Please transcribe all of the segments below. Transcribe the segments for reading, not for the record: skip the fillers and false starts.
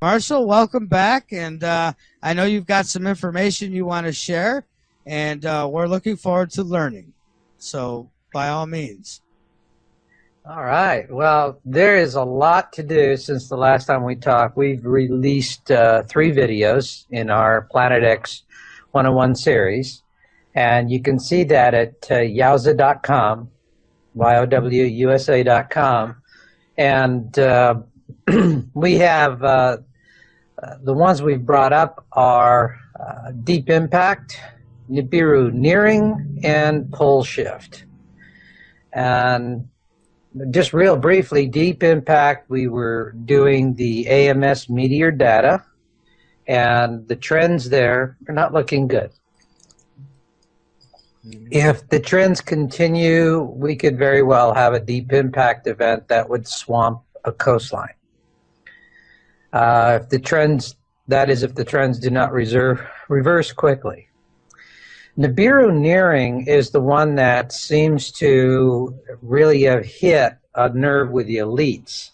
Marshall, welcome back. And I know you've got some information you want to share, and we're looking forward to learning. So, by all means. All right. Well, there is a lot to do since the last time we talked. We've released 3 videos in our Planet X 101 series, and you can see that at yowza.com, YOWUSA.com. And we have the ones we've brought up are Deep Impact, Nibiru Nearing, and Pole Shift. And just real briefly, Deep Impact, we were doing the AMS meteor data, and the trends there are not looking good. If the trends continue, we could very well have a deep impact event that would swamp a coastline. If the trends, that is, if the trends do not reverse quickly. Nibiru Nearing is the one that seems to really have hit a nerve with the elites.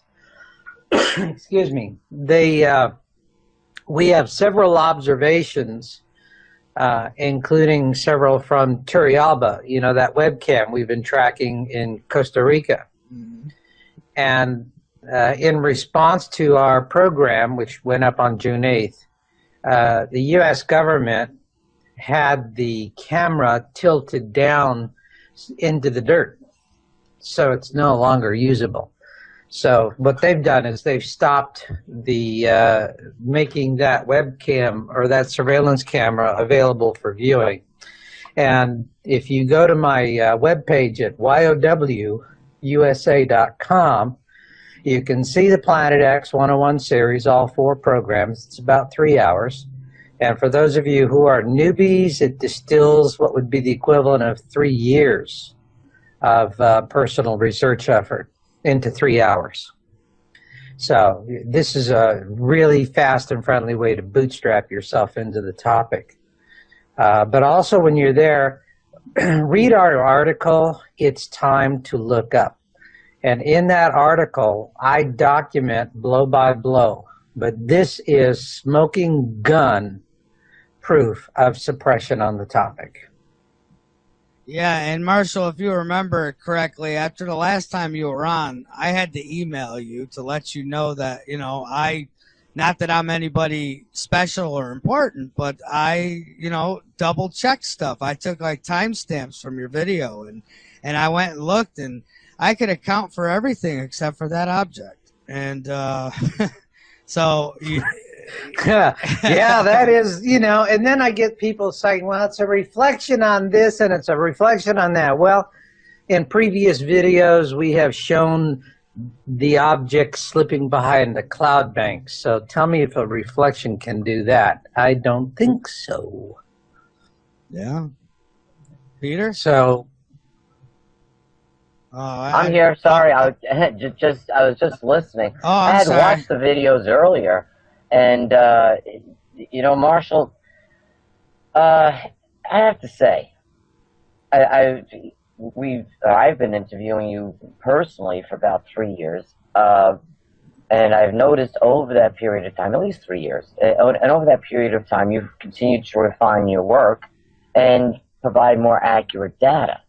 Excuse me. We have several observations, including several from Turrialba, you know, that webcam we've been tracking in Costa Rica. Mm-hmm. And in response to our program, which went up on June 8th, the U.S. government had the camera tilted down into the dirt, so it's no longer usable. So what they've done is they've stopped the making that webcam or that surveillance camera available for viewing. And if you go to my webpage at YOWUSA.com, you can see the Planet X 101 series, all 4 programs. It's about 3 hours. And for those of you who are newbies, it distills what would be the equivalent of 3 years of personal research effort into 3 hours. So this is a really fast and friendly way to bootstrap yourself into the topic. But also when you're there, read our article, It's Time to Look Up. And in that article, I document blow by blow. But this is smoking gun proof of suppression on the topic. Yeah, and Marshall, if you remember correctly, after the last time you were on, I had to email you to let you know that, you know, not that I'm anybody special or important, but I, you know, double checked stuff. I took like timestamps from your video and I went and looked, and I could account for everything except for that object. And so yeah, that is, you know, and then I get people saying, well, it's a reflection on this and it's a reflection on that. Well, in previous videos, we have shown the object slipping behind the cloud bank. So tell me if a reflection can do that. I don't think so. Yeah. Peter? So. I'm here. Sorry, I was just listening. Oh, I had sorry. watched the videos earlier. And, you know, Marshall, I have to say, I've been interviewing you personally for about 3 years, and I've noticed over that period of time, at least 3 years, and over that period of time, you've continued to refine your work and provide more accurate data.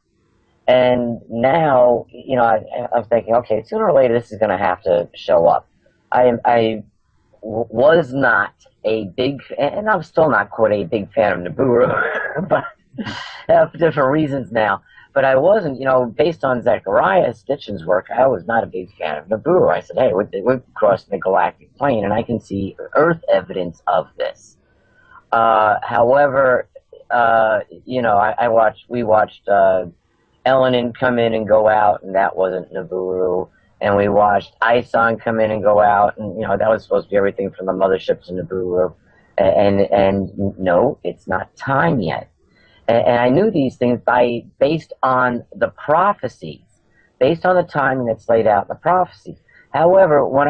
And now, you know, I'm thinking, okay, sooner or later, this is going to have to show up. I was not a big, and I'm still not quite a big fan of Nibiru, but for different reasons now. But I wasn't, you know, based on Zechariah Stitchin's work, I was not a big fan of Nibiru. I said, hey, we're crossing the galactic plane, and I can see Earth evidence of this. However, you know, we watched Elenin come in and go out, and that wasn't Nibiru. And we watched Ison come in and go out, and, you know, that was supposed to be everything from the mothership to Nibiru. And no, it's not time yet. And I knew these things based on the prophecies, based on the timing that's laid out in the prophecies. However, when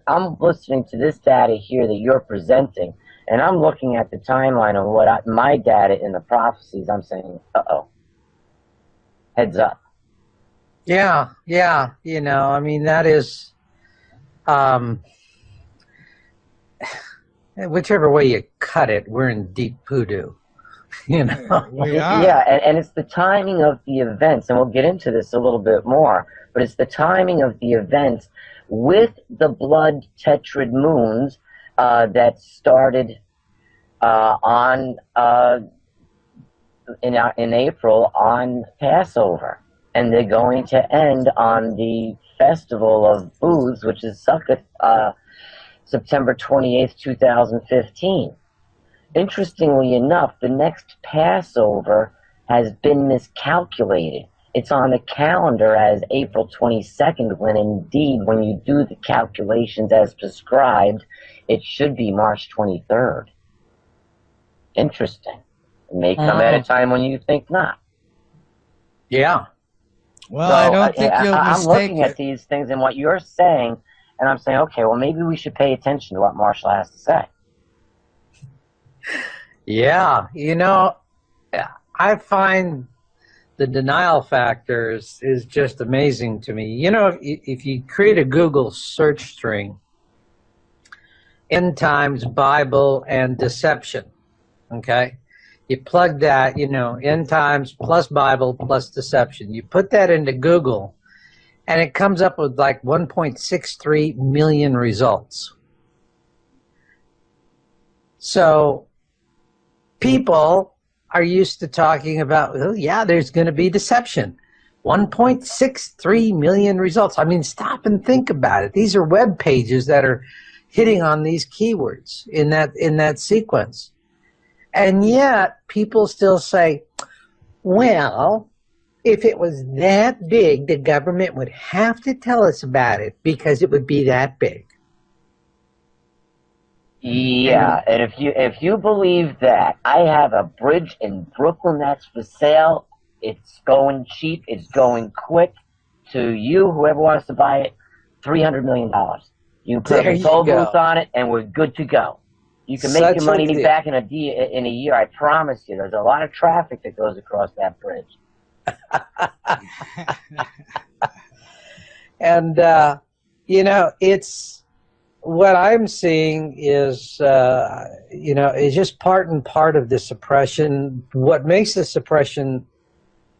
I'm listening to this data here that you're presenting, and I'm looking at the timeline of my data in the prophecies, I'm saying, uh-oh, heads up. Yeah, you know, I mean, that is, whichever way you cut it, we're in deep voodoo. You know. We are. Yeah, and it's the timing of the events, and we'll get into this a little bit more, but it's the timing of the events with the blood tetrad moons that started on in April on Passover, and they're going to end on the Festival of Booths, which is Sukkot, September 28th, 2015. Interestingly enough, the next Passover has been miscalculated. It's on the calendar as April 22nd, when indeed, when you do the calculations as prescribed, it should be March 23rd. Interesting. It may come at a time when you think not. Yeah. Well, So, I don't think you'll I'm mistake looking it. at these things and what you're saying, and I'm saying, okay, well, maybe we should pay attention to what Marshall has to say. Yeah. You know, I find the denial factors is just amazing to me. You know, if you create a Google search string, end times, Bible, and deception, okay? You plug that, you know, end times plus Bible plus deception. You put that into Google, and it comes up with like 1.63 million results. So people are used to talking about, well, yeah, there's going to be deception. 1.63 million results. I mean, stop and think about it. These are web pages that are hitting on these keywords in that sequence. And yet people still say, well, if it was that big, the government would have to tell us about it because it would be that big. Yeah, and if you believe that, I have a bridge in Brooklyn that's for sale. It's going cheap. It's going quick. To you, whoever wants to buy it, $300 million. You put a toll booth on it, and we're good to go. You can make your money back in a year. I promise you. There's a lot of traffic that goes across that bridge. And you know, it's what I'm seeing is you know, is just part and part of the suppression. What makes the suppression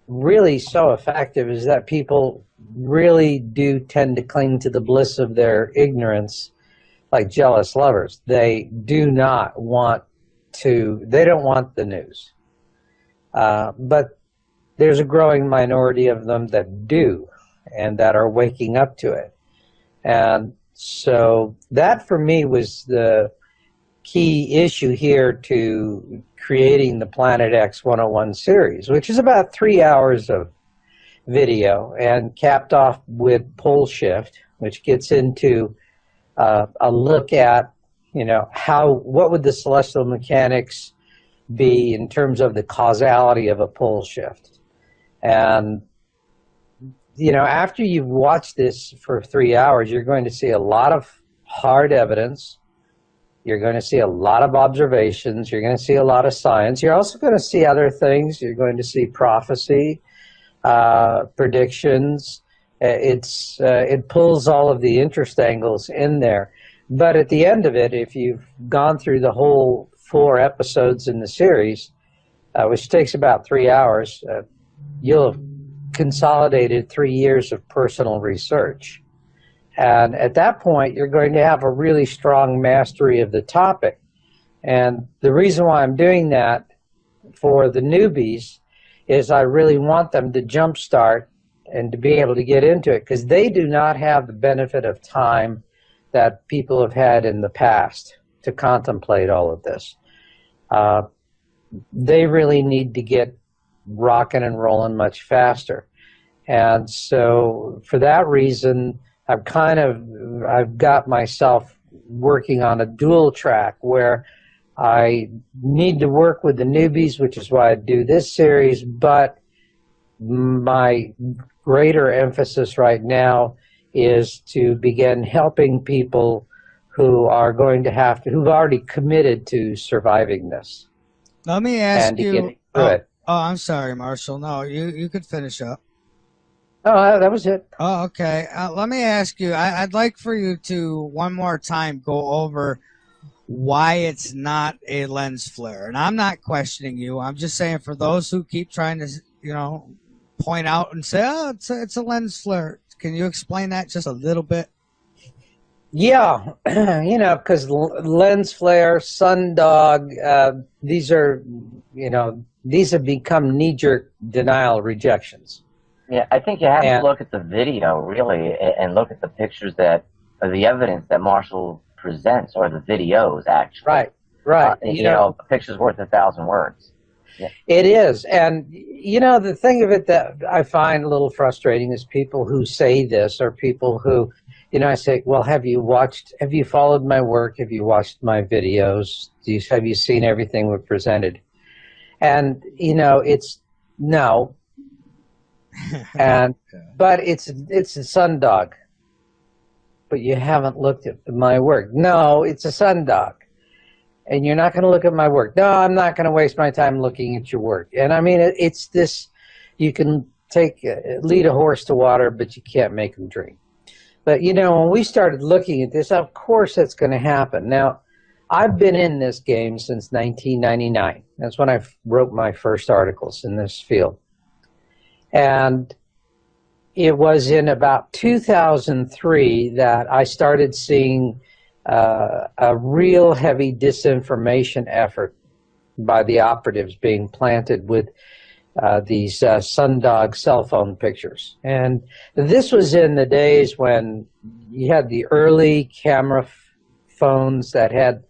really so effective is that people really do tend to cling to the bliss of their ignorance, like jealous lovers. They do not want to, they don't want the news. But there's a growing minority of them that do, and that are waking up to it. And so that for me was the key issue here to creating the Planet X 101 series, which is about 3 hours of video and capped off with Pole Shift, which gets into a look at, you know, what would the celestial mechanics be in terms of the causality of a pole shift. And, you know, after you've watched this for 3 hours, you're going to see a lot of hard evidence. You're going to see a lot of observations. You're going to see a lot of science. You're also going to see other things. You're going to see prophecy, predictions. It pulls all of the interest angles in there. But at the end of it, if you've gone through the whole 4 episodes in the series, which takes about 3 hours, you'll have consolidated 3 years of personal research. And at that point, you're going to have a really strong mastery of the topic. And the reason why I'm doing that for the newbies is I really want them to jumpstart and to be able to get into it, because they do not have the benefit of time that people have had in the past to contemplate all of this. They really need to get rocking and rolling much faster. And so for that reason, I've got myself working on a dual track where I need to work with the newbies, which is why I do this series, but my greater emphasis right now is to begin helping people who are going to have to, who've already committed to surviving this. Let me ask you. Oh, it. I'm sorry, Marshall. No, you could finish up. Oh, that was it. Oh, okay. Let me ask you. I'd like for you to one more time go over why it's not a lens flare. And I'm not questioning you. I'm just saying for those who keep trying to, point out and say, oh, it's a lens flare. Can you explain that just a little bit? Yeah, because lens flare, sundog, these are, these have become knee-jerk denial rejections. Yeah, I think you have to look at the video, really, and look at the pictures or the evidence that Marshall presents, or the videos, actually. Right. A picture's worth 1,000 words. Yeah. It is. And, the thing of it that I find a little frustrating is people who say this, or people who, I say, well, have you followed my work? Have you watched my videos? Have you seen everything we've presented? And, it's no. But it's a sundog. But you haven't looked at my work. No, it's a sundog. And you're not going to look at my work. No, I'm not going to waste my time looking at your work. And I mean, it's this, you can lead a horse to water, but you can't make him drink. But, when we started looking at this, of course that's going to happen. Now, I've been in this game since 1999. That's when I wrote my first articles in this field. And it was in about 2003 that I started seeing a real heavy disinformation effort by the operatives being planted with these sundog cell phone pictures. And this was in the days when you had the early camera phones that had,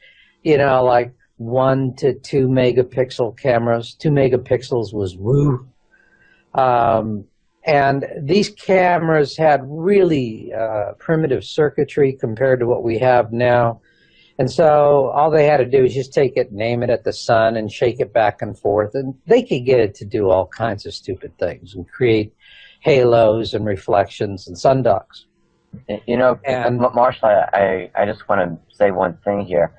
like 1 to 2 megapixel cameras. 2 megapixels was woo. And these cameras had really primitive circuitry compared to what we have now. And so all they had to do was just take it, name it at the sun, and shake it back and forth. And they could get it to do all kinds of stupid things and create halos and reflections and sundogs. And Marshall, I just want to say one thing here.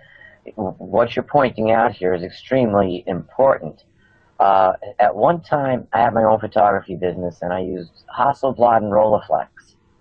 What you're pointing out here is extremely important. At one time, I had my own photography business, and I used Hasselblad and Rolleiflex.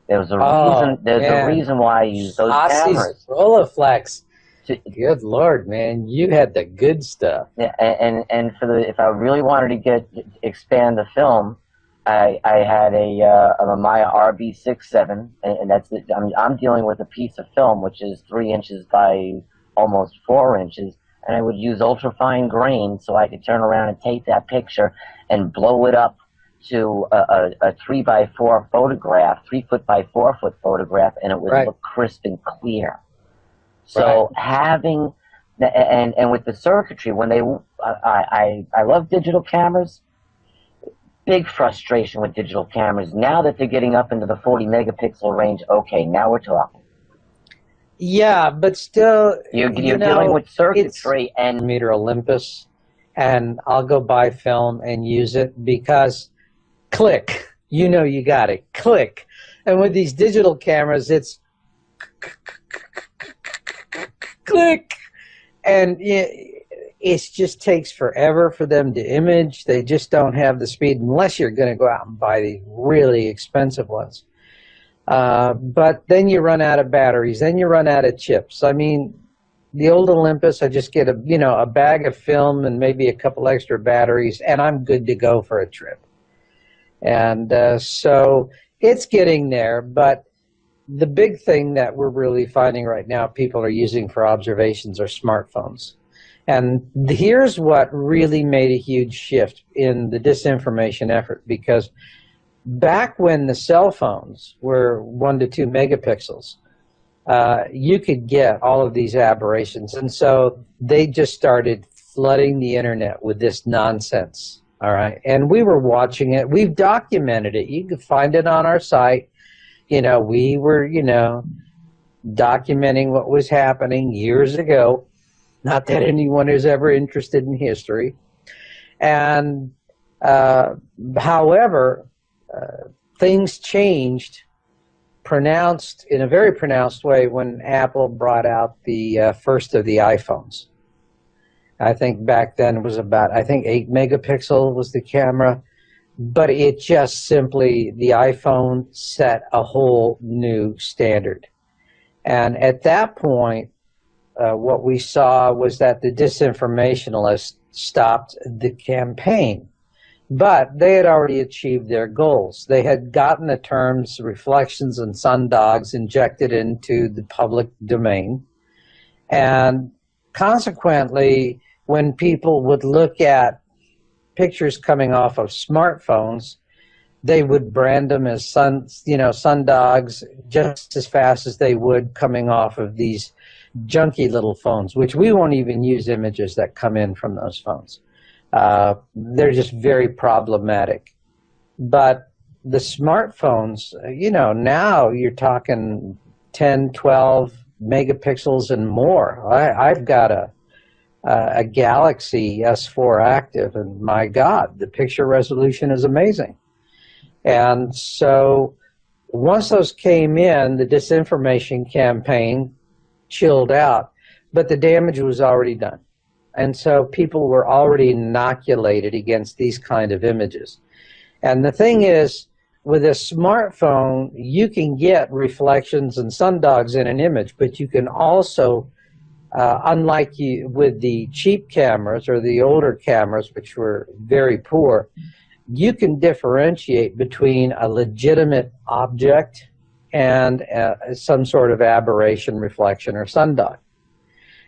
There was a reason. There's a reason why I used those cameras. Rolleiflex. Good Lord, man, you had the good stuff. Yeah, and if I really wanted to expand the film, I had a Mamiya RB67, and that's it. I'm dealing with a piece of film which is 3 inches by almost 4 inches. And I would use ultrafine grain so I could turn around and take that picture and blow it up to a 3x4 photograph, 3 foot by 4 foot photograph, and it would look crisp and clear. So having, and with the circuitry, when I love digital cameras. Big frustration with digital cameras. Now that they're getting up into the 40 megapixel range, okay, now we're talking. Yeah, but still, you're dealing with circuitry and meter Olympus, and I'll go buy film and use it because click, you got it, click. And with these digital cameras, it's click, and it just takes forever for them to image. They just don't have the speed unless you're going to go out and buy the really expensive ones. But then you run out of batteries, then you run out of chips. I mean, the old Olympus, I just get a bag of film and maybe a couple extra batteries, and I'm good to go for a trip. And so it's getting there, but the big thing that we're really finding right now people are using for observations are smartphones. And here's what really made a huge shift in the disinformation effort, because back when the cell phones were 1 to 2 megapixels, you could get all of these aberrations. And so they just started flooding the internet with this nonsense. All right. And we were watching it. We've documented it. You can find it on our site. We were, documenting what was happening years ago. Not that anyone is ever interested in history. And however, things changed in a very pronounced way when Apple brought out the first of the iPhones. I think back then it was about, 8 megapixel was the camera, but it just simply, the iPhone set a whole new standard. And at that point, what we saw was that the disinformationalists stopped the campaign. But they had already achieved their goals. They had gotten the terms reflections and sundogs injected into the public domain. And consequently, when people would look at pictures coming off of smartphones, they would brand them as sundogs just as fast as they would coming off of these junky little phones, which we won't even use images that come in from those phones. They're just very problematic. But the smartphones, now you're talking 10, 12 megapixels and more. I've got a Galaxy S4 active, and my God, the picture resolution is amazing. And so once those came in, the disinformation campaign chilled out, but the damage was already done. And so people were already inoculated against these kind of images. And the thing is, with a smartphone, you can get reflections and sundogs in an image, but you can also, unlike with the cheap cameras or the older cameras, which were very poor, you can differentiate between a legitimate object and some sort of aberration, reflection, or sundog.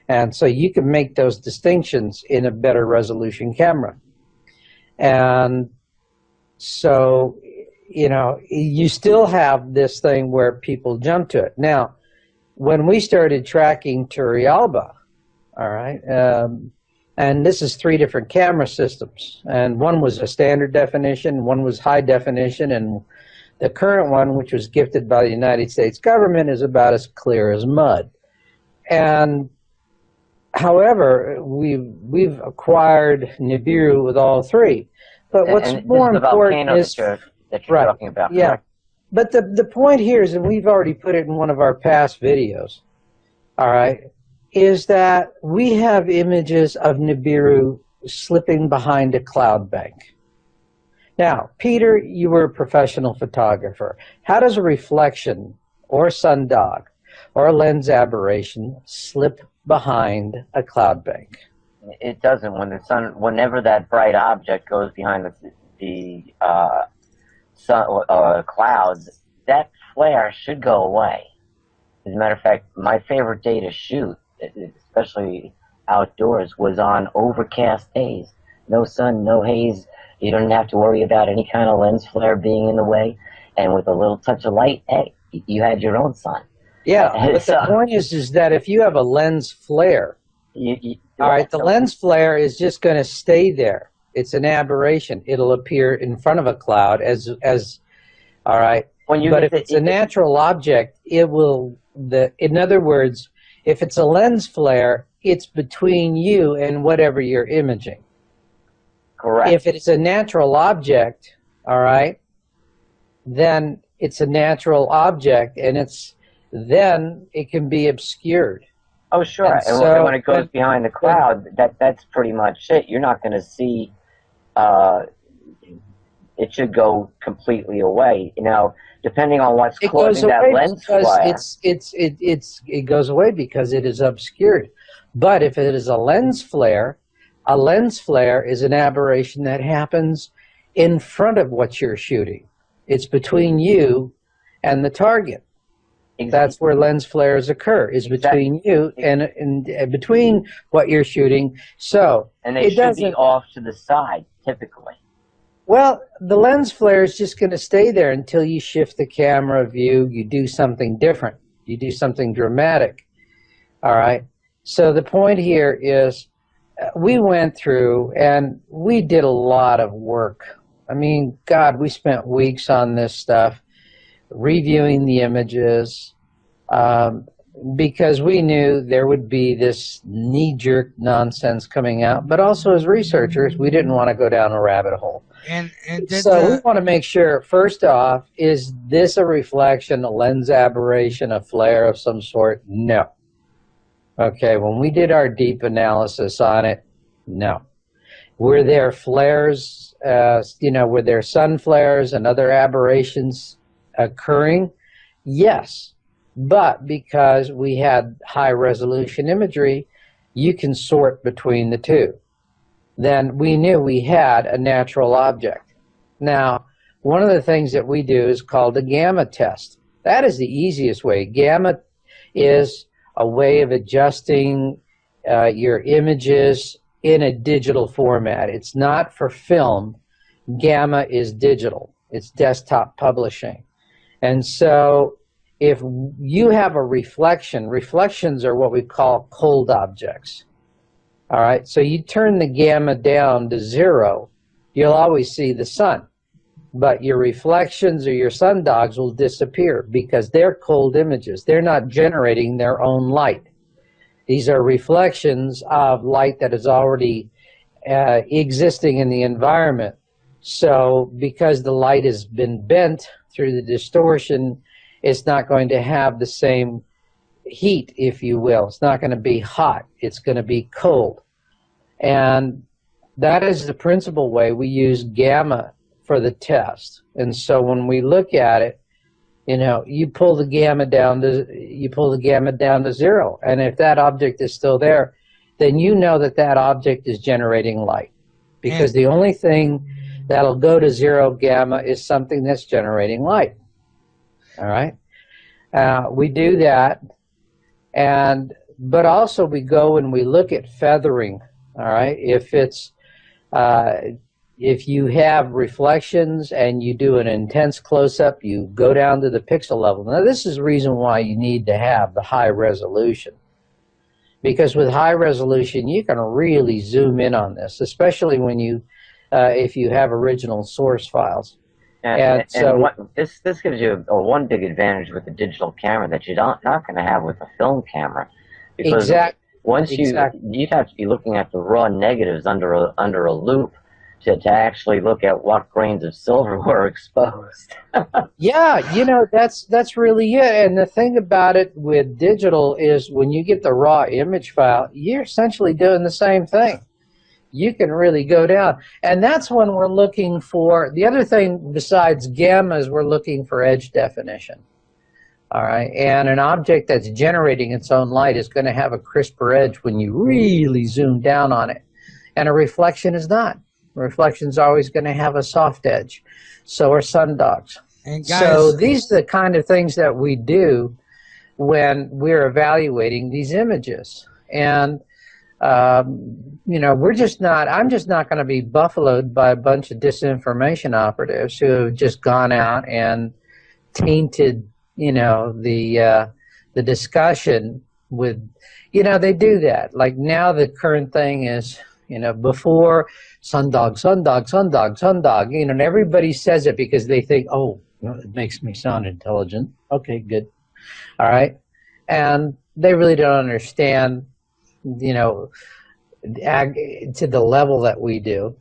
And so you can make those distinctions in a better resolution camera. And so, you still have this thing where people jump to it. Now, when we started tracking Turrialba, all right, and this is 3 different camera systems, and one was a standard definition, one was high definition, and the current one, which was gifted by the United States government, is about as clear as mud. And however, we've acquired Nibiru with all 3. But what's more important is that you're talking about. Yeah. Correct? But the point here is, and we've already put it in one of our past videos, all right, is that we have images of Nibiru slipping behind a cloud bank. Now, Peter, you were a professional photographer. How does a reflection or sundog or a lens aberration slip behind a cloud bank? It doesn't. When the sun, whenever that bright object goes behind the clouds, that flare should go away. As a matter of fact, my favorite day to shoot, especially outdoors, was on overcast days. No sun, no haze. You don't have to worry about any kind of lens flare being in the way. And with a little touch of light, hey, you had your own sun. Yeah, but the point is that if you have a lens flare, all right, the lens flare is just going to stay there. It's an aberration. It'll appear in front of a cloud as all right. But if it's a natural object, it will, in other words, if it's a lens flare, it's between you and whatever you're imaging. Correct. If it's a natural object, all right, then it's a natural object, and then it can be obscured. Oh, sure. And when it goes behind the cloud, that's pretty much it. You're not going to see. It should go completely away. Depending on what's causing that lens flare. It goes away because it is obscured. But if it is a lens flare is an aberration that happens in front of what you're shooting. It's between you and the target. Exactly. That's where lens flares occur, is between you and between what you're shooting. So and they should be off to the side, typically. Well, the lens flare is just going to stay there until you shift the camera view, you do something different, you do something dramatic. All right? So the point here is we went through and we did a lot of work. I mean, God, we spent weeks on this stuff, reviewing the images, because we knew there would be this knee-jerk nonsense coming out. But also as researchers, we didn't want to go down a rabbit hole. So we want to make sure, first off, is this a reflection, a lens aberration, a flare of some sort? No. Okay, when we did our deep analysis on it, no. Were there flares, were there sun flares and other aberrations occurring? Yes. But because we had high resolution imagery, you can sort between the two. Then we knew we had a natural object. Now, one of the things that we do is called the gamma test. That is the easiest way. Gamma is a way of adjusting your images in a digital format. It's not for film. Gamma is digital. It's desktop publishing. And so if you have a reflection, reflections are what we call cold objects. All right, so you turn the gamma down to 0, you'll always see the sun. But your reflections or your sundogs will disappear because they're cold images. They're not generating their own light. These are reflections of light that is already existing in the environment. So because the light has been bent through the distortion, it's not going to have the same heat, if you will. It's not going to be hot. It's going to be cold. And that is the principal way we use gamma for the test. And so when we look at it, you know, you pull the gamma down to 0. And if that object is still there, then you know that that object is generating light. Because the only thing that'll go to 0 gamma is something that's generating light. All right? We do that. But also we go and we look at feathering. All right? If you have reflections and you do an intense close-up, you go down to the pixel level. Now, this is the reason why you need to have the high resolution. Because with high resolution, you can really zoom in on this, especially when if you have original source files. This gives you one big advantage with the digital camera that you're not going to have with a film camera. Because you'd have to be looking at the raw negatives under a loupe to actually look at what grains of silver were exposed. Yeah, you know, that's really it. And the thing about it with digital is when you get the raw image file, you're essentially doing the same thing. You can really go down. And that's when we're looking for, the other thing besides gamma is we're looking for edge definition. All right, and an object that's generating its own light is going to have a crisper edge when you really zoom down on it. And a reflection is not. Reflection is always going to have a soft edge. So are sundogs. And guys, so these are the kind of things that we do when we're evaluating these images. And, you know, I'm just not going to be buffaloed by a bunch of disinformation operatives who have just gone out and tainted, you know, the discussion with, you know, they do that. Like now the current thing is, you know, before sundog, sundog, sundog, sundog, you know, and everybody says it because they think, oh, it makes me sound intelligent. Okay, good. All right. And they really don't understand, you know, to the level that we do.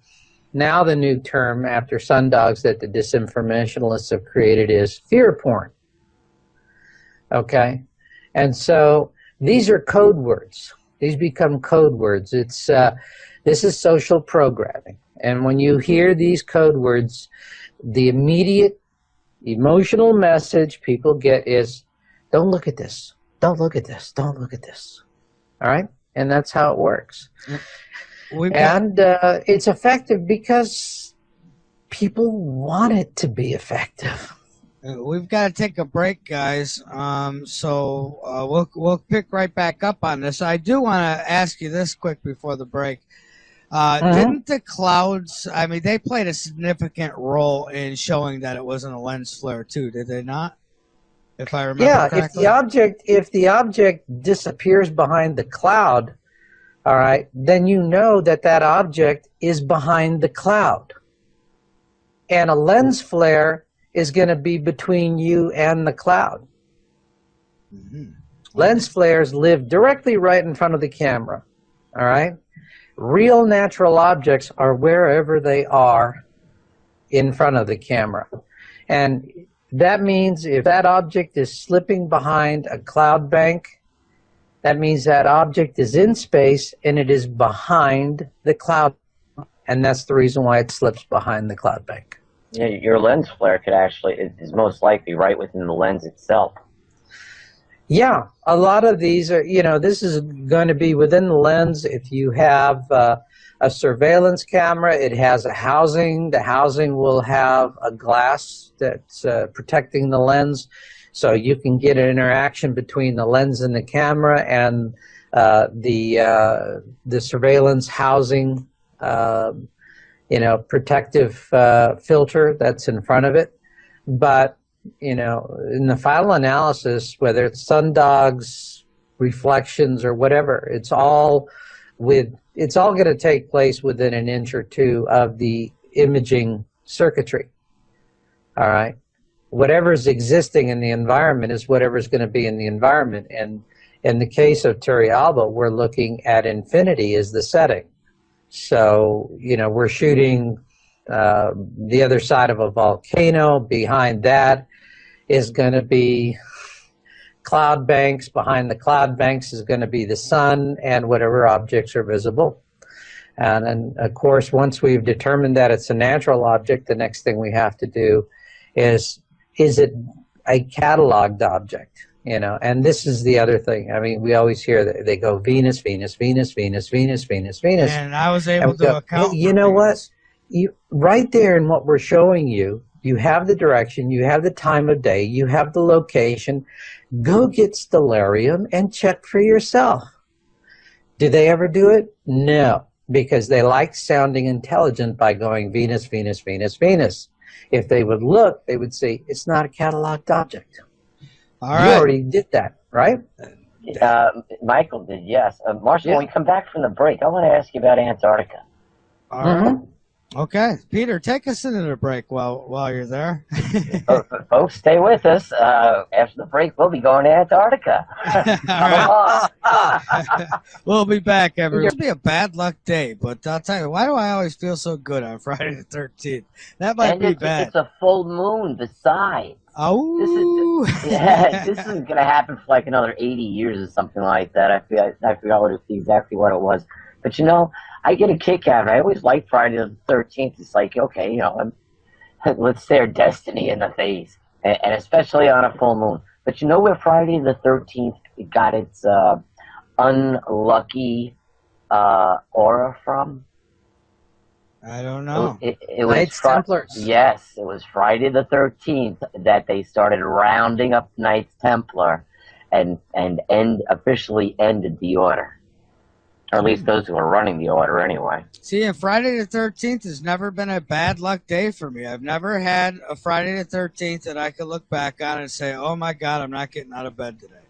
Now the new term after sundogs that the disinformationalists have created is fear porn. Okay. And so these are code words. These become code words. This is social programming. And when you hear these code words, the immediate emotional message people get is, don't look at this. Don't look at this. Don't look at this. All right? And that's how it works. And it's effective because people want it to be effective. We've got to take a break, guys. So we'll pick right back up on this. I do want to ask you this quick before the break. Didn't the clouds, I mean, they played a significant role in showing that it wasn't a lens flare too, did they not? If I remember correctly. If the object disappears behind the cloud, all right, then you know that that object is behind the cloud. And a lens flare is going to be between you and the cloud. Mm-hmm. Lens flares live directly right in front of the camera, all right? Real natural objects are wherever they are in front of the camera. And that means if that object is slipping behind a cloud bank, that means that object is in space and it is behind the cloud. And that's the reason why it slips behind the cloud bank. Yeah, your lens flare could actually is most likely right within the lens itself. Yeah, a lot of these are, this is going to be within the lens. If you have a surveillance camera, it has a housing. The housing will have a glass that's protecting the lens, so you can get an interaction between the lens and the camera and the surveillance housing, protective filter that's in front of it. But in the final analysis, whether it's sundogs, reflections, or whatever, it's all going to take place within an inch or two of the imaging circuitry. All right. Whatever's existing in the environment is whatever's going to be in the environment. And in the case of Turrialba, we're looking at infinity as the setting. So, we're shooting the other side of a volcano. Behind that is going to be cloud banks. Behind the cloud banks is going to be the sun and whatever objects are visible. And then, of course, once we've determined that it's a natural object, the next thing we have to do is it a cataloged object? And this is the other thing. I mean, we always hear that they go Venus, Venus, Venus, Venus, Venus, Venus, Venus. And I was able to account. Hey, you know what? Right there in what we're showing you, you have the direction, you have the time of day, you have the location. Go get Stellarium and check for yourself. Do they ever do it? No, because they like sounding intelligent by going Venus, Venus, Venus, Venus. If they would look, they would say it's not a cataloged object. All right. You already did that, right? Michael did, yes. Marshall, Yeah. when we come back from the break, I want to ask you about Antarctica. All right. Okay, Peter, take us into the break while you're there. Folks, stay with us. After the break, we'll be going to Antarctica. All right. We'll be back, everyone. It'll be a bad luck day, but I'll tell you, why do I always feel so good on Friday the 13th? That might be bad. It's a full moon besides. Oh, This isn't going to happen for like another 80 years or something like that. I forgot exactly what it was. But I get a kick out of it. I always like Friday the 13th. It's like, okay, let's stare destiny in the face, and especially on a full moon. But you know where Friday the 13th got its unlucky aura from? I don't know. It was Knights Templars. Yes, it was Friday the 13th that they started rounding up Knights Templar and officially ended the order. Or at least those who are running the order anyway. See, and Friday the 13th has never been a bad luck day for me. I've never had a Friday the 13th that I could look back on and say, oh my God, I'm not getting out of bed today.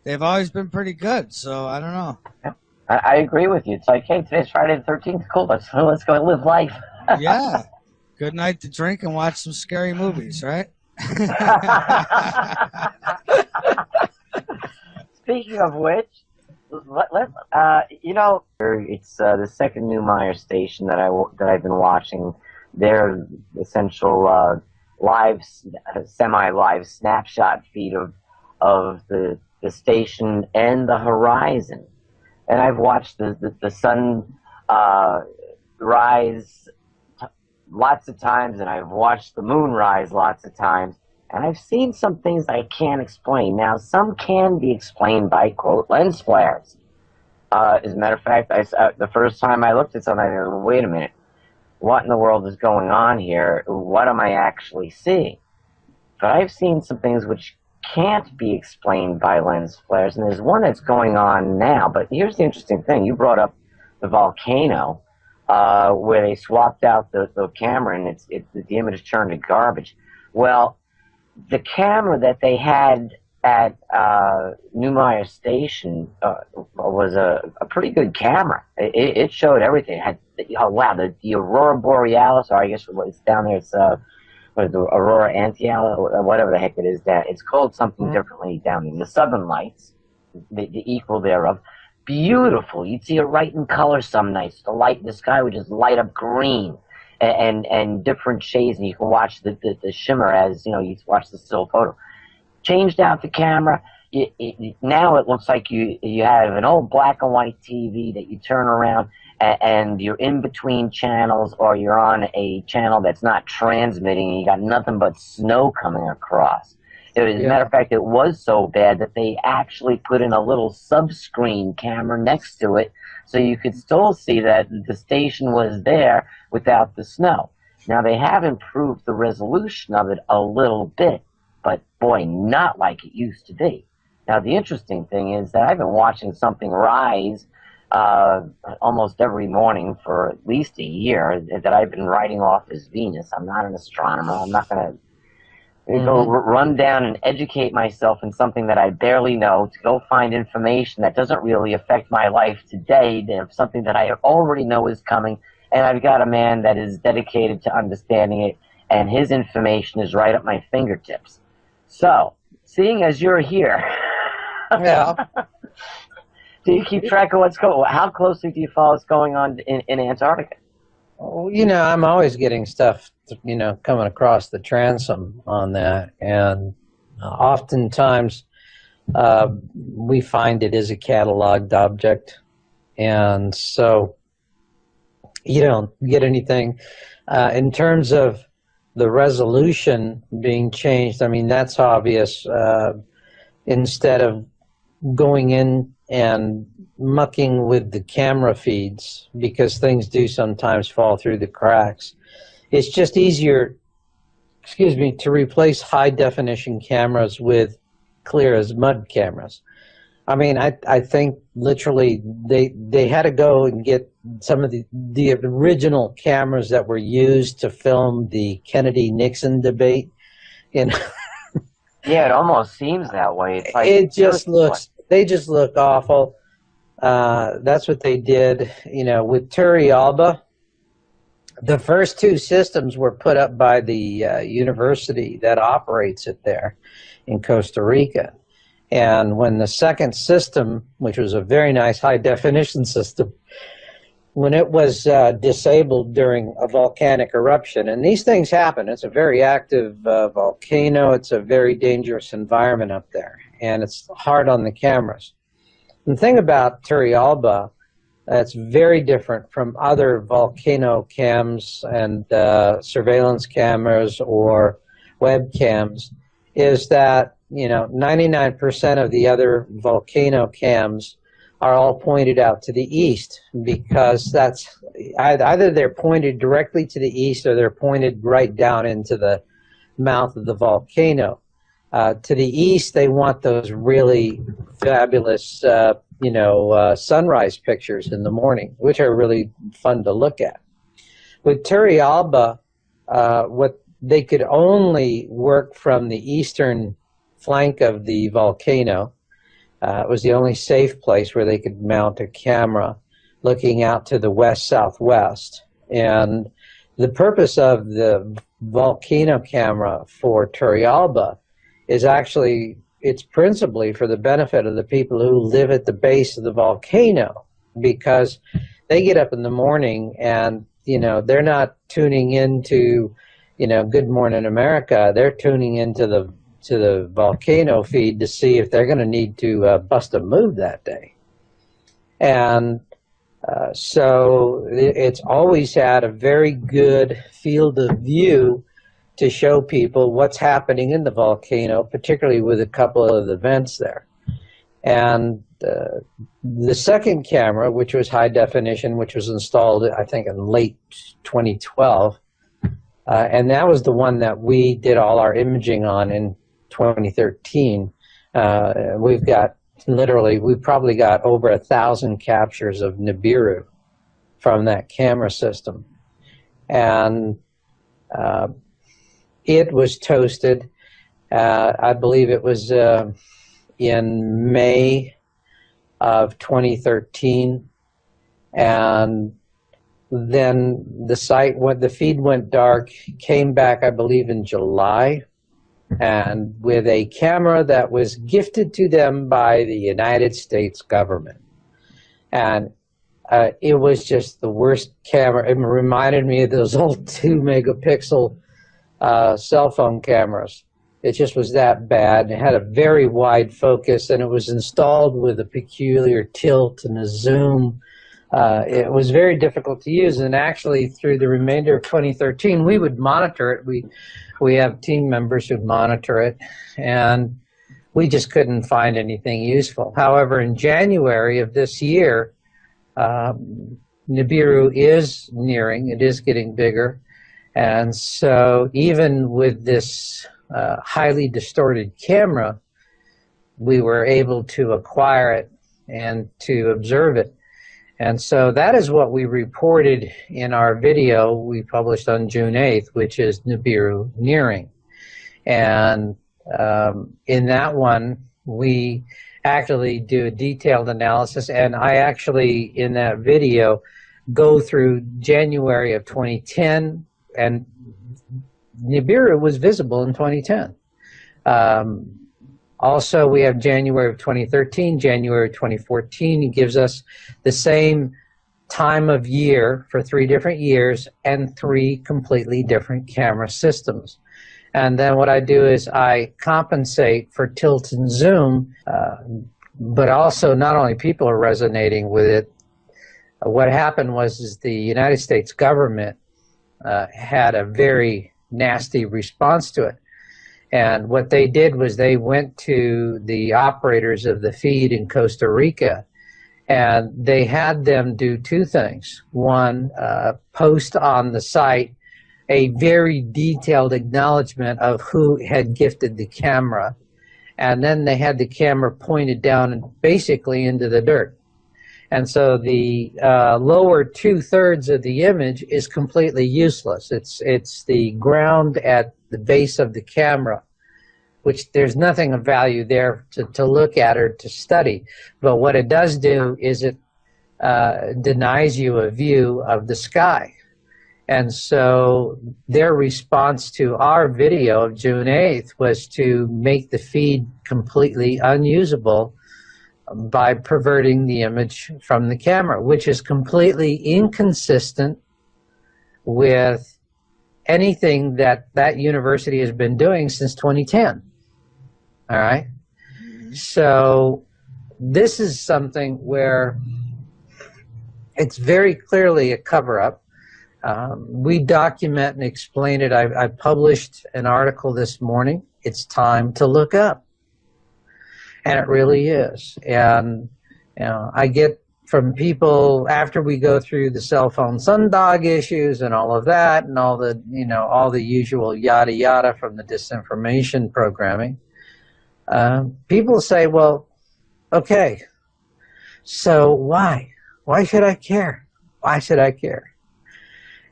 They've always been pretty good, so I don't know. I agree with you. It's like, hey, today's Friday the 13th. Cool, let's go live life. Yeah. Good night to drink and watch some scary movies, right? Speaking of which, it's the second Neumeyer station that I've been watching. Their essential semi-live snapshot feed of the station and the horizon. And I've watched the sun rise lots of times, and I've watched the moon rise lots of times, and I've seen some things I can't explain. Now, some can be explained by, quote, lens flares. As a matter of fact, the first time I looked at something, I go, wait a minute, what in the world is going on here? What am I actually seeing? But I've seen some things which can't be explained by lens flares, and there's one that's going on now. But here's the interesting thing. You brought up the volcano where they swapped out the camera, and the image turned to garbage. Well, the camera that they had at Neumeyer Station was a pretty good camera. It showed everything. The Aurora Borealis, or I guess it's down there, it's what is it, Aurora Antiala, or whatever the heck it is. That it's called something differently down there. The Southern Lights, the equal thereof, beautiful. You'd see it right in color some nights. The sky would just light up green and different shades, and you can watch the shimmer as you watch the still photo. Changed out the camera. Now it looks like you have an old black and white TV that you turn around and you're in between channels, or you're on a channel that's not transmitting and you got nothing but snow coming across. As a matter of fact, it was so bad that they actually put in a little sub-screen camera next to it, so you could still see that the station was there without the snow. Now, they have improved the resolution of it a little bit, but boy, not like it used to be. Now, the interesting thing is that I've been watching something rise almost every morning for at least a year that I've been writing off as Venus. I'm not an astronomer. I'm not going to go run down and educate myself in something that I barely know, to go find information that doesn't really affect my life today, something that I already know is coming, and I've got a man that is dedicated to understanding it, and his information is right at my fingertips. So, seeing as you're here, do you keep track of what's going on? How closely do you follow what's going on in Antarctica? Well, you know, I'm always getting stuff, you know, coming across the transom on that, and oftentimes we find it is a cataloged object, and so you don't get anything in terms of the resolution being changed. I mean, that's obvious. Instead of going in and mucking with the camera feeds, because things do sometimes fall through the cracks, it's just easier, to replace high definition cameras with clear as mud cameras. I mean, I think literally they had to go and get some of the original cameras that were used to film the Kennedy-Nixon debate. You know? Yeah, it almost seems that way. It's like, it just looks, they just look awful. That's what they did, you know, with Turrialba. The first two systems were put up by the university that operates it there in Costa Rica. And when the second system, which was a very nice high-definition system, when it was disabled during a volcanic eruption, and these things happen, it's a very active volcano, it's a very dangerous environment up there, and it's hard on the cameras. The thing about Turrialba that's very different from other volcano cams and surveillance cameras or webcams is that, you know, 99% of the other volcano cams are all pointed out to the east, because that's either they're pointed directly to the east or they're pointed right down into the mouth of the volcano. To the east, they want those really fabulous, sunrise pictures in the morning, which are really fun to look at. With Turrialba, what they could only work from the eastern flank of the volcano. It was the only safe place where they could mount a camera looking out to the west-southwest. And the purpose of the volcano camera for Turrialba is actually, it's principally for the benefit of the people who live at the base of the volcano, because they get up in the morning and, you know, they're not tuning into, you know, Good Morning America. They're tuning into the volcano feed to see if they're going to need to bust a move that day. And so it's always had a very good field of view to show people what's happening in the volcano, particularly with a couple of events there. And the second camera, which was high definition, which was installed, I think, in late 2012, and that was the one that we did all our imaging on in 2013. We've got we've probably got over 1,000 captures of Nibiru from that camera system. And it was toasted, I believe it was in May of 2013. And then the feed went dark, came back, I believe, in July, and with a camera that was gifted to them by the United States government. And it was just the worst camera. It reminded me of those old 2-megapixel cell phone cameras. It just was that bad. It had a very wide focus, and it was installed with a peculiar tilt and a zoom it was very difficult to use. And actually, through the remainder of 2013, we would monitor it. We have team members who monitor it, and we just couldn't find anything useful. However, in January of this year, Nibiru is nearing, it is getting bigger. And so even with this highly distorted camera, we were able to acquire it and to observe it. And so that is what we reported in our video we published on June 8th, which is Nibiru nearing. And in that one, we actually do a detailed analysis, and I actually, in that video, go through January of 2010, and Nibiru was visible in 2010. Also, we have January of 2013, January of 2014. It gives us the same time of year for 3 different years and 3 completely different camera systems. And then what I do is I compensate for tilt and zoom, but also not only people are resonating with it. What happened was the United States government had a very nasty response to it. And what they did was they went to the operators of the feed in Costa Rica, and they had them do 2 things. One, post on the site a very detailed acknowledgement of who had gifted the camera, and then they had the camera pointed down and basically into the dirt. And so the lower 2/3 of the image is completely useless. It's the ground at the base of the camera, which there's nothing of value there to look at or to study. But what it does do is it denies you a view of the sky. And so their response to our video of June 8th was to make the feed completely unusable by perverting the image from the camera, which is completely inconsistent with anything that that university has been doing since 2010. All right? So this is something where it's very clearly a cover-up. We document and explain it. I published an article this morning. It's time to look up. And it really is. And you know, I get from people after we go through the cell phone sundog issues and all of that and all the, you know, all the usual yada yada from the disinformation programming, people say, well, okay, so why? Why should I care? Why should I care?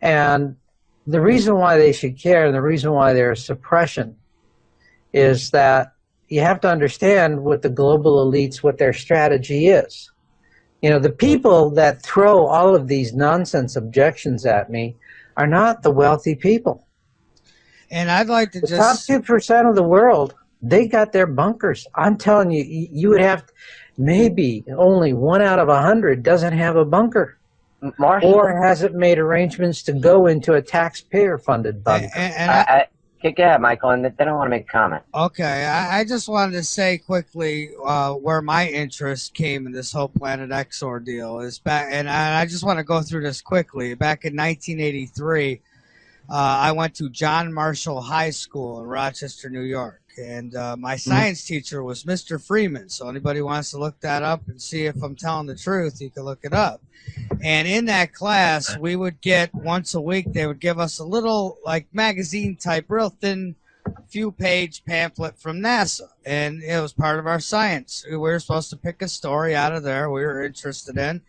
And the reason why they should care and the reason why there's suppression is that you have to understand what the global elites, what their strategy is. You know, the people that throw all of these nonsense objections at me are not the wealthy people. And I'd like to the just... top 2% of the world, they got their bunkers. I'm telling you, you would have maybe only 1 out of 100 doesn't have a bunker. Marshall, or hasn't made arrangements to go into a taxpayer-funded bunker. Go ahead, Michael, and then I want to make a comment. Okay, I just wanted to say quickly where my interest came in this whole Planet X ordeal is back, and I just want to go through this quickly. Back in 1983, I went to John Marshall High School in Rochester, New York, and my science teacher was Mr. Freeman. So anybody wants to look that up and see if I'm telling the truth, you can look it up. And in that class, we would get once a week, they would give us a little like magazine type, real thin, few page pamphlet from NASA. And it was part of our science. We were supposed to pick a story out of there we were interested in,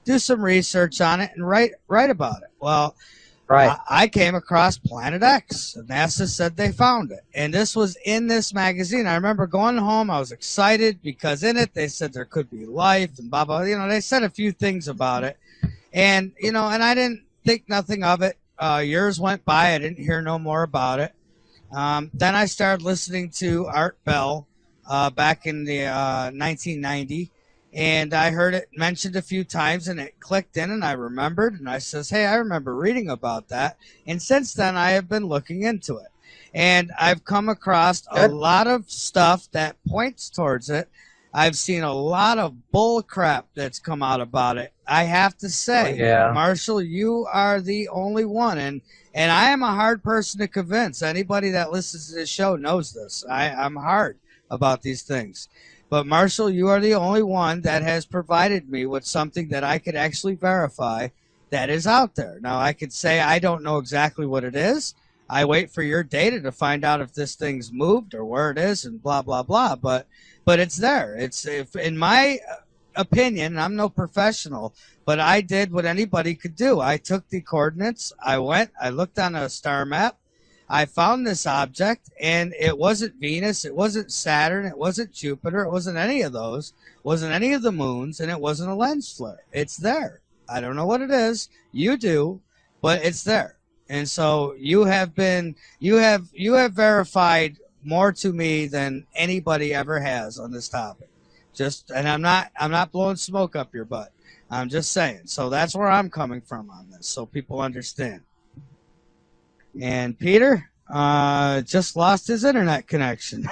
do some research on it, and write about it. Well, right. I came across Planet X. NASA said they found it. And this was in this magazine. I remember going home. I was excited because in it they said there could be life and blah, blah. You know, they said a few things about it. And, you know, and I didn't think nothing of it. Years went by. I didn't hear no more about it. Then I started listening to Art Bell back in the 1990. And I heard it mentioned a few times, and it clicked in, and I remembered, and I says, hey, I remember reading about that. And since then, I have been looking into it. And I've come across a lot of stuff that points towards it. I've seen a lot of bull crap that's come out about it. I have to say, Yeah. Marshall, you are the only one, and I am a hard person to convince. Anybody that listens to this show knows this. I'm hard about these things. But Marshall, you are the only one that has provided me with something that I could actually verify that is out there. Now, I could say I don't know exactly what it is. I wait for your data to find out if this thing's moved or where it is and blah, blah, blah. But it's there. It's, if in my opinion, I'm no professional, but I did what anybody could do. I took the coordinates. I went, I looked on a star map. I found this object, and it wasn't Venus, it wasn't Saturn, it wasn't Jupiter, it wasn't any of those, it wasn't any of the moons, and it wasn't a lens flare. It's there. I don't know what it is. You do, but it's there. And so you have verified more to me than anybody ever has on this topic. And I'm not blowing smoke up your butt. I'm just saying. So that's where I'm coming from on this, so people understand. And Peter just lost his internet connection.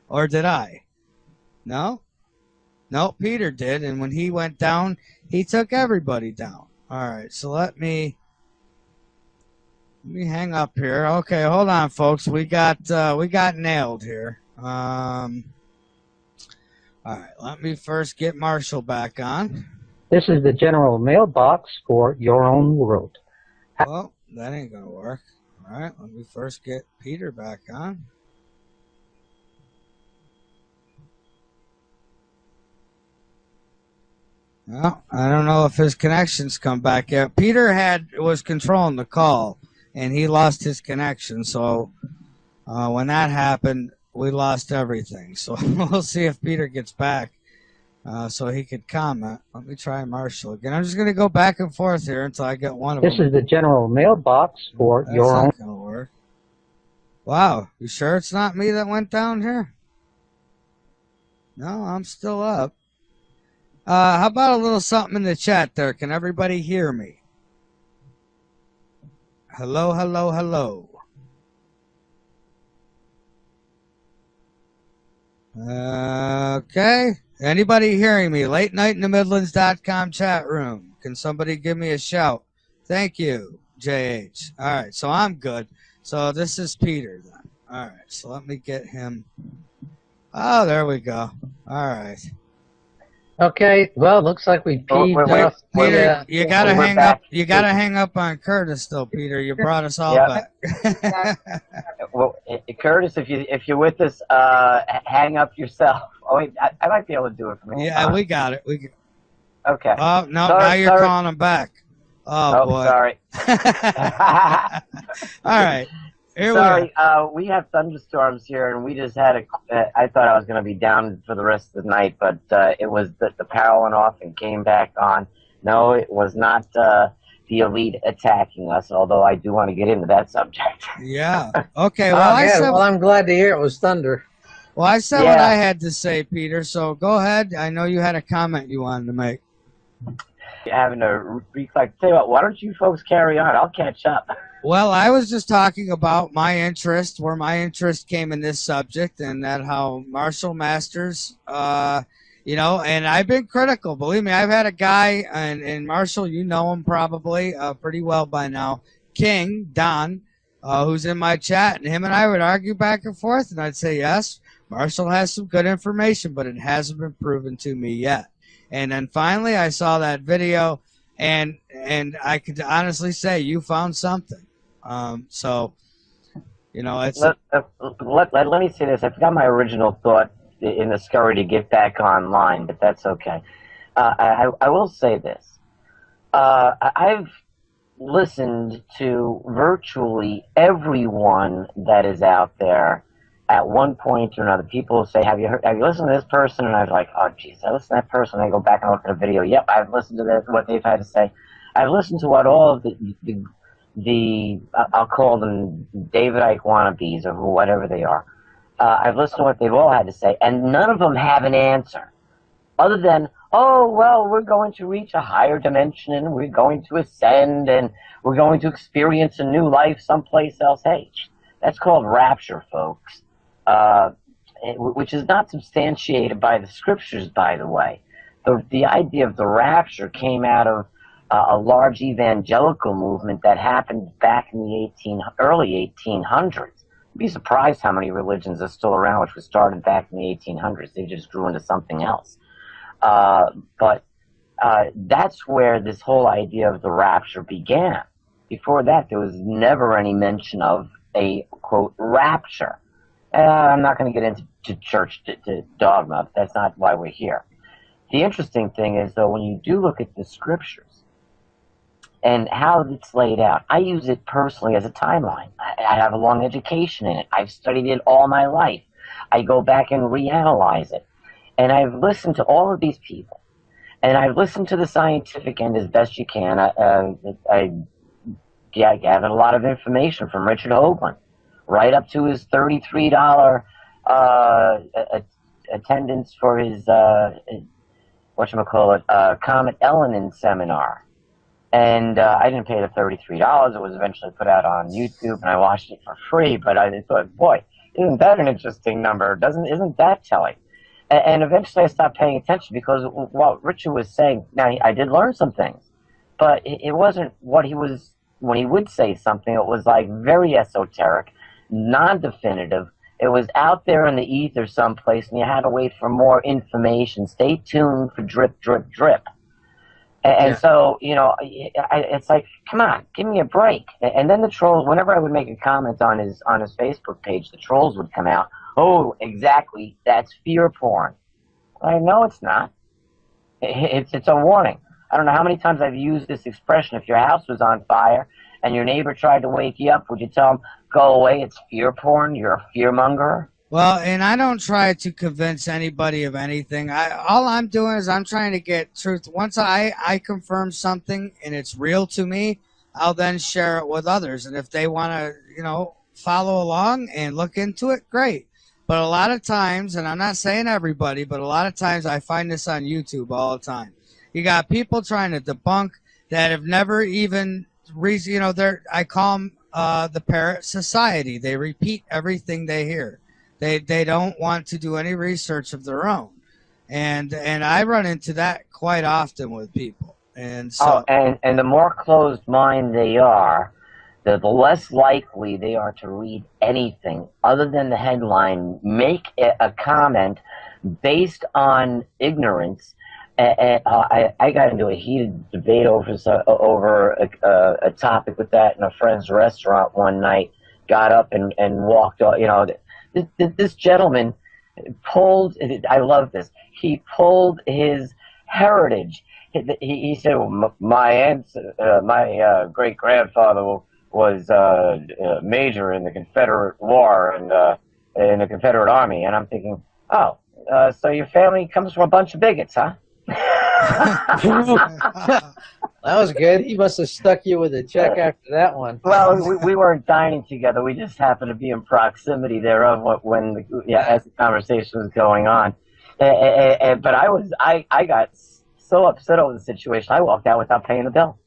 Or did I? No? No, Peter did. And when he went down, he took everybody down. All right, so let me hang up here. Okay, hold on, folks. We got nailed here. All right, let me first get Marshall back on. This is the general mailbox for your own world. Well, that ain't gonna work. All right, let me first get Peter back on. Well, I don't know if his connection's come back yet. Peter was controlling the call, and he lost his connection. So when that happened, we lost everything. So we'll see if Peter gets back so he could comment. Let me try Marshall again. I'm just going to go back and forth here until I get one of them. This is the general mailbox for That's your own. not going to work. Wow, you sure it's not me that went down here? No, I'm still up. How about a little something in the chat there? Can everybody hear me? Hello, hello, hello. Okay. Anybody hearing me? Late Night in the Midlands.com chat room. Can somebody give me a shout? Thank you, JH. All right, so I'm good. So this is Peter then. All right, so let me get him. Oh, there we go. All right. Okay, well, looks like we peed off. Peter, you gotta hang up. You gotta hang up on Curtis, though, Peter. You brought us all back. Well, Curtis, if you're with us, hang up yourself. Oh wait, I might be able to do it for me. Yeah, we got it. Okay. Oh no, now you're calling him back. Oh boy. Sorry. All right. Here sorry, we have thunderstorms here, and we just had I thought I was going to be down for the rest of the night, but it was the power went off and came back on. No, it was not the elite attacking us, although I do want to get into that subject. Yeah. Okay. Well, I'm glad to hear it was thunder. Well, I said what I had to say, Peter. So go ahead. I know you had a comment you wanted to make. Having to reflect. Tell you what, why don't you folks carry on? I'll catch up. Well, I was just talking about my interest, where my interest came in this subject, and that how Marshall Masters, you know, and I've been critical. Believe me, I've had a guy, and Marshall, you know him probably pretty well by now, King, Don, who's in my chat, and him and I would argue back and forth, and I'd say, yes, Marshall has some good information, but it hasn't been proven to me yet. And then finally I saw that video, and I could honestly say you found something. So, you know, it's... Let me say this. I forgot my original thought in the scurry to get back online, but that's okay. I will say this. I've listened to virtually everyone that is out there at one point or another. People say, have you listened to this person? And I was like, oh, geez, I listened to that person. I go back and look at a video. Yep, I've listened to what they've had to say. I've listened to what all of the I'll call them David Icke wannabes or whatever they are. I've listened to what they've all had to say, and none of them have an answer other than, oh, well, we're going to reach a higher dimension, and we're going to ascend, and we're going to experience a new life someplace else. Hey, that's called rapture, folks. which is not substantiated by the scriptures, by the way. The idea of the rapture came out of a large evangelical movement that happened back in the early 1800s. You'd be surprised how many religions are still around, which was started back in the 1800s. They just grew into something else. But that's where this whole idea of the rapture began. Before that, there was never any mention of a, quote, rapture. I'm not going to get into church to dogma. That's not why we're here. The interesting thing is, though, when you do look at the scriptures and how it's laid out, I use it personally as a timeline. I have a long education in it. I've studied it all my life. I go back and reanalyze it. And I've listened to all of these people. And I've listened to the scientific end as best you can. I gathered a lot of information from Richard Hoagland, right up to his $33 attendance for his Comet Elenin seminar. And I didn't pay the $33. It was eventually put out on YouTube, and I watched it for free. But I thought, boy, isn't that an interesting number? Isn't that telling? And eventually I stopped paying attention because what Richard was saying, now I did learn some things, but it wasn't what he was, when he would say something, it was like very esoteric, non-definitive. It was out there in the ether someplace, and you had to wait for more information. Stay tuned for drip, drip, drip. And so, you know, it's like, come on, give me a break. And then the trolls, whenever I would make a comment on his Facebook page, the trolls would come out. Oh, exactly, that's fear porn. I know it's not. It's a warning. I don't know how many times I've used this expression. If your house was on fire and your neighbor tried to wake you up, would you tell him, go away, it's fear porn, you're a fearmonger? Well, and I don't try to convince anybody of anything. All I'm doing is I'm trying to get truth. Once I confirm something and it's real to me, I'll then share it with others. And if they want to, you know, follow along and look into it, great. But a lot of times, and I'm not saying everybody, but a lot of times I find this on YouTube all the time. You got people trying to debunk that have never even, you know, I call them the parrot society. They repeat everything they hear. They don't want to do any research of their own, and I run into that quite often with people. And so, and the more closed mind they are, the less likely they are to read anything other than the headline, make a comment based on ignorance. I got into a heated debate over a topic with that in a friend's restaurant one night. Got up and walked off. You know, this gentleman pulled. I love this. He pulled his heritage. He said, well, my great grandfather was a major in the Confederate War and in the Confederate Army. And I'm thinking, oh, so your family comes from a bunch of bigots, huh? That was good. He must have stuck you with a check after that one. Well, we weren't dining together. We just happened to be in proximity thereof as the conversation was going on. But I got so upset over the situation, I walked out without paying the bill.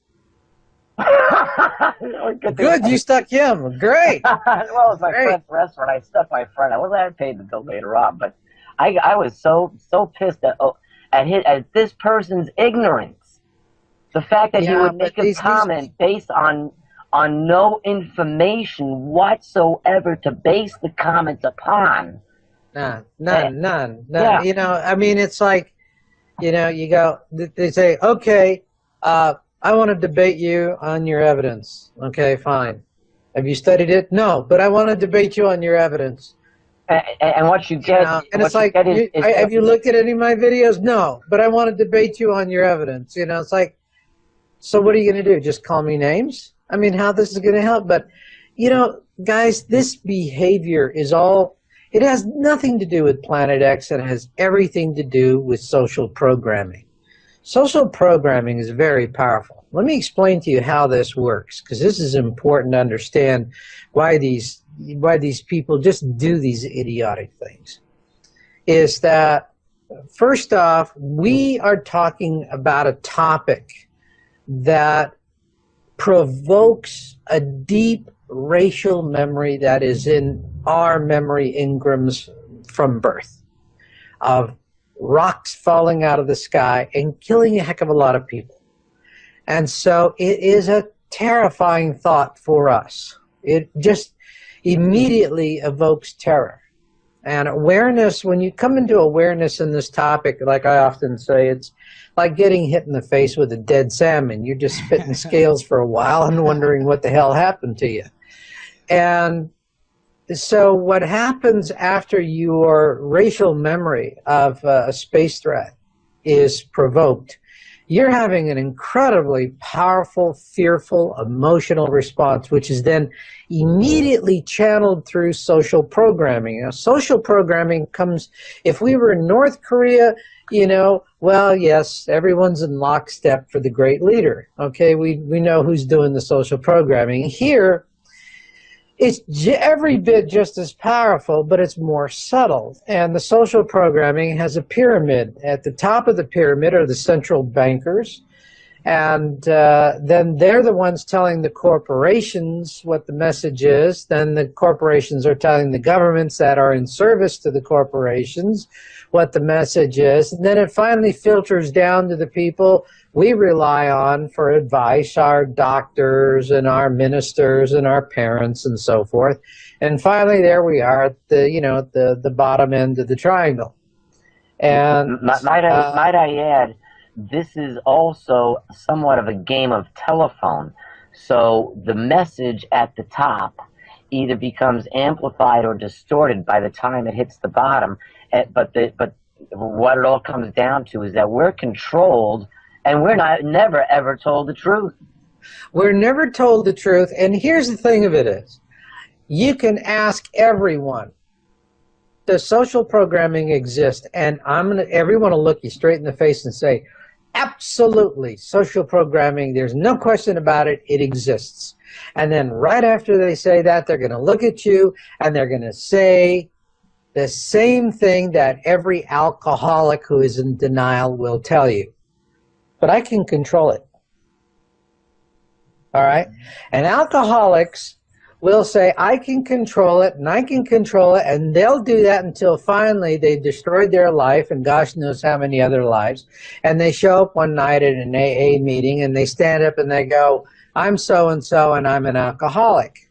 Good, you stuck him. Great. Well, it's my friend's restaurant. I stuck my friend. I hadn't paid the bill later on, but I was so pissed at this person's ignorance. The fact that he would make a comment based on no information whatsoever to base the comments upon. None. Yeah. You know, I mean, it's like, you know, they say, okay, I want to debate you on your evidence. Okay, fine. Have you studied it? No, but I want to debate you on your evidence. And what you get, and it's like, have you looked at any of my videos? No, but I want to debate you on your evidence. You know, it's like, so what are you going to do? Just call me names? I mean, how this is going to help? But, you know, guys, this behavior it has nothing to do with Planet X. It has everything to do with social programming. Social programming is very powerful. Let me explain to you how this works, because this is important to understand why these people just do these idiotic things. Is that, first off, we are talking about a topic that provokes a deep racial memory that is in our memory engrams from birth of rocks falling out of the sky and killing a heck of a lot of people. And so it is a terrifying thought for us. It just immediately evokes terror. And awareness, when you come into awareness in this topic, like I often say, it's like getting hit in the face with a dead salmon. You're just spitting scales for a while and wondering what the hell happened to you. And so what happens after your racial memory of a space threat is provoked, you're having an incredibly powerful, fearful, emotional response, which is then immediately channeled through social programming. You know, social programming comes, if we were in North Korea, you know, well, yes, everyone's in lockstep for the great leader. Okay, we know who's doing the social programming. Here, it's every bit just as powerful, but it's more subtle. And the social programming has a pyramid. At the top of the pyramid are the central bankers. And then they're the ones telling the corporations what the message is. Then the corporations are telling the governments that are in service to the corporations what the message is. And then it finally filters down to the people we rely on for advice, our doctors and our ministers and our parents and so forth. And finally, there we are at the, you know, the bottom end of the triangle. And might I add, this is also somewhat of a game of telephone. So the message at the top either becomes amplified or distorted by the time it hits the bottom. But what it all comes down to is that we're controlled, and we're never ever told the truth. We're never told the truth. And here's the thing of it is, you can ask everyone, does social programming exist? And everyone will look you straight in the face and say, absolutely, social programming, there's no question about it, it exists. And then right after they say that, they're going to look at you and they're going to say the same thing that every alcoholic who is in denial will tell you. But I can control it. All right? And alcoholics will say, I can control it, and I can control it, and they'll do that until finally they've destroyed their life, and gosh knows how many other lives, and they show up one night at an AA meeting, and they stand up and they go, I'm so-and-so, and I'm an alcoholic.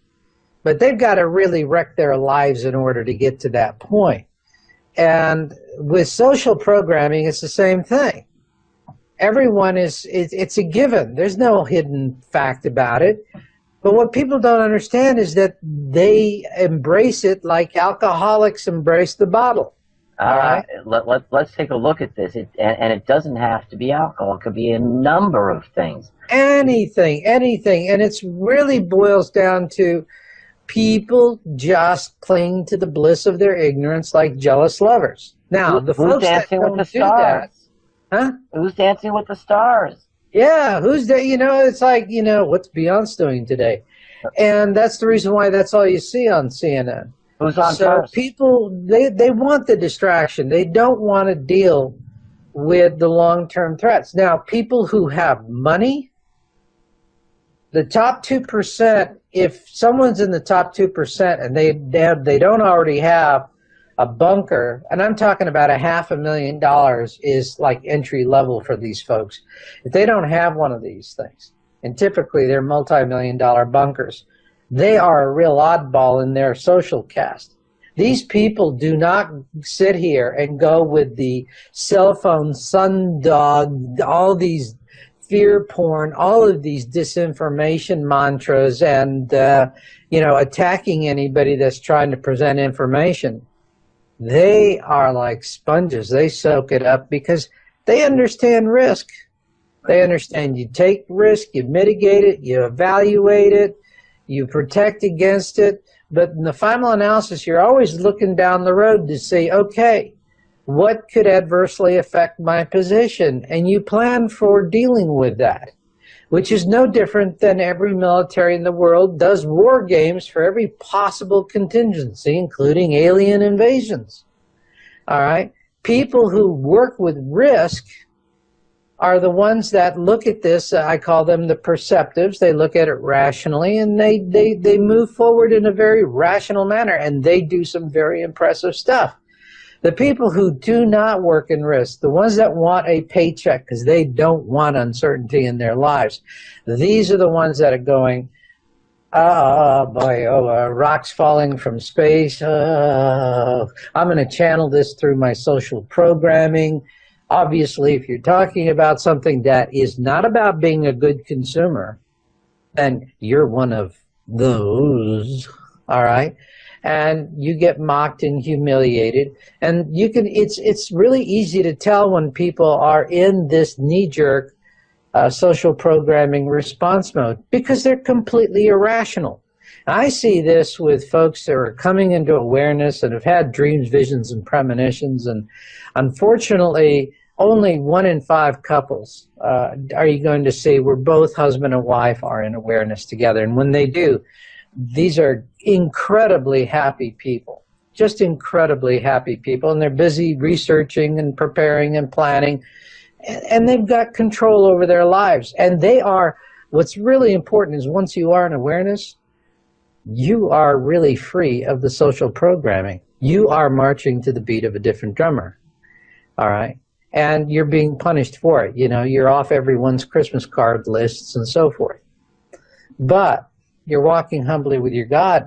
But they've got to really wreck their lives in order to get to that point. And with social programming, it's the same thing. Everyone it's a given. There's no hidden fact about it. But what people don't understand is that they embrace it like alcoholics embrace the bottle. All right? Let's take a look at this. And it doesn't have to be alcohol. It could be a number of things. Anything. And it really boils down to people just cling to the bliss of their ignorance like jealous lovers. Now, the folks that don't do that, huh? Who's Dancing with the Stars? Yeah, who's that? You know, it's like, you know, what's Beyonce doing today? And that's the reason why that's all you see on CNN. Who's on so first? People, they want the distraction. They don't want to deal with the long-term threats. Now, people who have money, the top 2%, if someone's in the top 2% and they don't already have a bunker, and I'm talking about $500,000 is like entry level for these folks. If they don't have one of these things, and typically they're multi-million-dollar bunkers, they are a real oddball in their social caste. These people do not sit here and go with the cell phone sundog, all these fear porn, all of these disinformation mantras, and you know, attacking anybody that's trying to present information. They are like sponges. They soak it up because they understand risk. They understand you take risk, you mitigate it, you evaluate it, you protect against it. But in the final analysis, you're always looking down the road to say, okay, what could adversely affect my position? And you plan for dealing with that, which is no different than every military in the world does war games for every possible contingency, including alien invasions. All right? People who work with risk are the ones that look at this, I call them the perceptives. They look at it rationally, and they move forward in a very rational manner, and they do some very impressive stuff. The people who do not work in risk, the ones that want a paycheck because they don't want uncertainty in their lives, these are the ones that are going, oh boy, rocks falling from space. I'm going to channel this through my social programming. Obviously, if you're talking about something that is not about being a good consumer, then you're one of those, all right? And you get mocked and humiliated. And it's really easy to tell when people are in this knee-jerk social programming response mode because they're completely irrational. I see this with folks that are coming into awareness and have had dreams, visions, and premonitions. And unfortunately, only 1 in 5 couples are you going to see where both husband and wife are in awareness together. And when they do, these are incredibly happy people, just incredibly happy people. And they're busy researching and preparing and planning. And they've got control over their lives. And they are, what's really important is once you are in awareness, you are really free of the social programming. You are marching to the beat of a different drummer. All right? And you're being punished for it. You know, you're off everyone's Christmas card lists and so forth. But you're walking humbly with your God,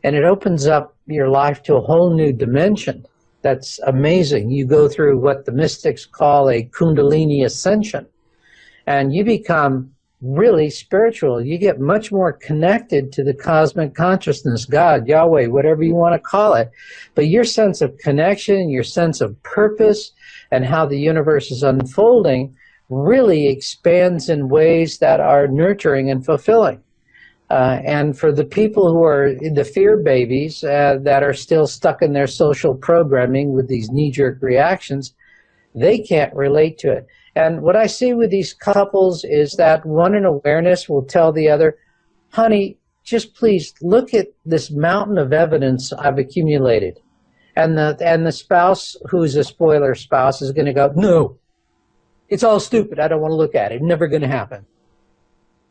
and it opens up your life to a whole new dimension. That's amazing. You go through what the mystics call a Kundalini ascension, and you become really spiritual. You get much more connected to the cosmic consciousness, God, Yahweh, whatever you want to call it. But your sense of connection, your sense of purpose, and how the universe is unfolding really expands in ways that are nurturing and fulfilling. And for the people who are the fear babies that are still stuck in their social programming with these knee-jerk reactions, they can't relate to it. And what I see with these couples is that one in awareness will tell the other, honey, just please look at this mountain of evidence I've accumulated. And the spouse, who's a spoiler spouse, is going to go, no, it's all stupid. I don't want to look at it. Never going to happen.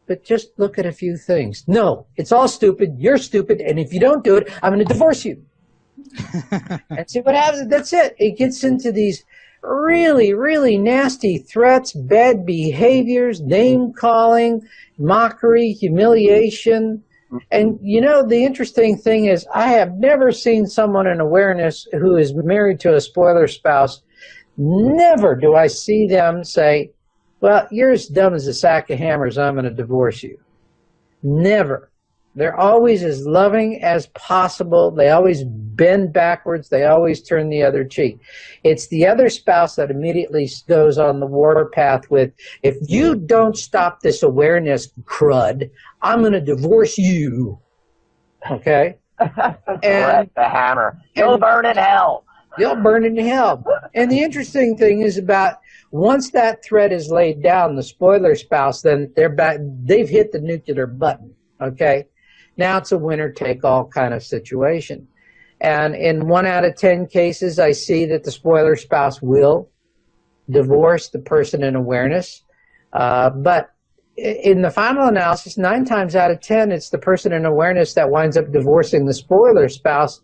But just look at a few things. No, it's all stupid. You're stupid. And if you don't do it, I'm going to divorce you. And see what happens? That's it. It gets into these really, really nasty threats, bad behaviors, name-calling, mockery, humiliation. And, you know, the interesting thing is I have never seen someone in awareness who is married to a spoiler spouse. Never do I see them say, well, you're as dumb as a sack of hammers, I'm going to divorce you. Never. They're always as loving as possible. They always bend backwards. They always turn the other cheek. It's the other spouse that immediately goes on the warpath with, if you don't stop this awareness crud, I'm going to divorce you. Okay? And the hammer. You'll burn in hell. You'll burn in hell. And the interesting thing is about once that threat is laid down, the spoiler spouse, then they're back, they've hit the nuclear button. Okay? Now it's a winner-take-all kind of situation. And in 1 out of 10 cases, I see that the spoiler spouse will divorce the person in awareness. But in the final analysis, 9 times out of 10, it's the person in awareness that winds up divorcing the spoiler spouse,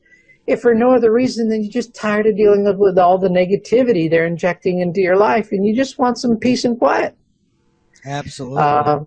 if for no other reason than you're just tired of dealing with all the negativity they're injecting into your life, and you just want some peace and quiet. Absolutely.